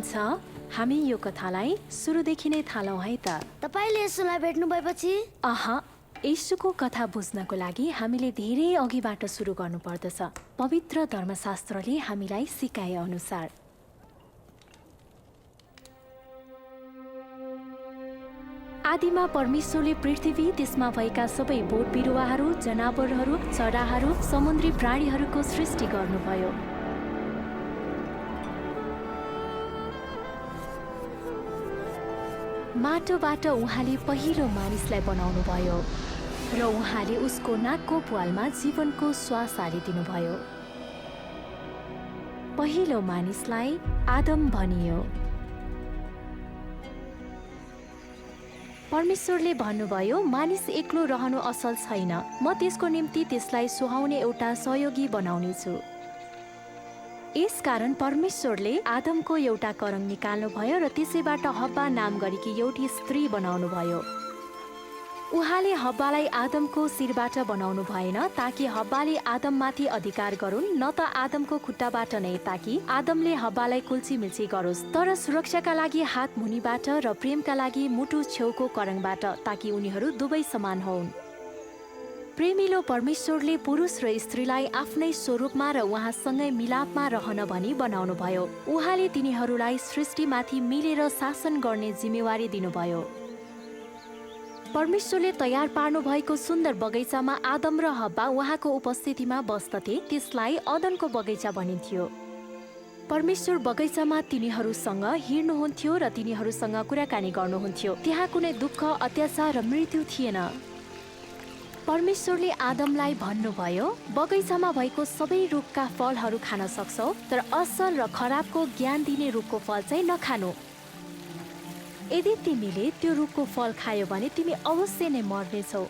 हुन्छ हामी यो कथालाई सुरुदेखि नै थालौँ है त। तपाईले यसोलाई भेट्नु भएपछि येशूको कथा बुझ्नको लागि हामीले धेरै अघिबाट सुरु गर्नुपर्दछ। पवित्र धर्मशास्त्रले हामीलाई सिकाए अनुसार आदिमा परमेश्वरले पृथ्वी, त्यसमा भएका सबै बोट बिरुवाहरू, जनावरहरू, चराहरू, समुद्री प्राणीहरूको सृष्टि गर्नुभयो। माटोबाट उहाँले पहिलो मानिसलाई बनाउनु भयो र उहाँले उसको नाकको प्वालमा जीवनको श्वास हालिदिनुभयो। पहिलो मानिसलाई आदम भनियो। परमेश्वरले भन्नुभयो, मानिस एक्लो रहनु असल छैन, म त्यसको निम्ति त्यसलाई सुहाउने एउटा सहयोगी बनाउनेछु। यसकारण परमेश्वरले आदमको एउटा करङ निकाल्नुभयो र त्यसैबाट हब्बा नाम गरेकी एउटी स्त्री बनाउनु भयो। उहाँले हब्बालाई आदमको शिरबाट बनाउनु भएन ताकि हब्बाले आदममाथि अधिकार गरून्, न त आदमको खुट्टाबाट नै ताकि आदमले हब्बालाई कुल्चीमिल्ची गरोस्, तर सुरक्षाका लागि हात मुनिबाट र प्रेमका लागि मुटु छेउको करङबाट, ताकि उनीहरू दुवै समान होउन्। प्रेमिलो परमेश्वरले पुरुष र स्त्रीलाई आफ्नै स्वरूपमा र उहाँसँगै मिलापमा रहन भनी बनाउनु भयो। उहाँले तिनीहरूलाई सृष्टिमाथि मिलेर शासन गर्ने जिम्मेवारी दिनुभयो। परमेश्वरले तयार पार्नु भएको सुन्दर बगैँचामा आदम र हब्बा उहाँको उपस्थितिमा बस्दथे, त्यसलाई अदनको बगैँचा भनिन्थ्यो। परमेश्वर बगैँचामा तिनीहरूसँग हिँड्नुहुन्थ्यो र तिनीहरूसँग कुराकानी गर्नुहुन्थ्यो। त्यहाँ कुनै दुःख, अत्याचार र मृत्यु थिएन। परमेश्वरले आदमलाई भन्नुभयो, बगैँचामा भएको सबै रुखका फलहरू खान सक्छौ, तर असल र खराबको ज्ञान दिने रुखको फल चाहिँ नखानु। यदि तिमीले त्यो रुखको फल खायो भने तिमी अवश्य नै मर्नेछौ।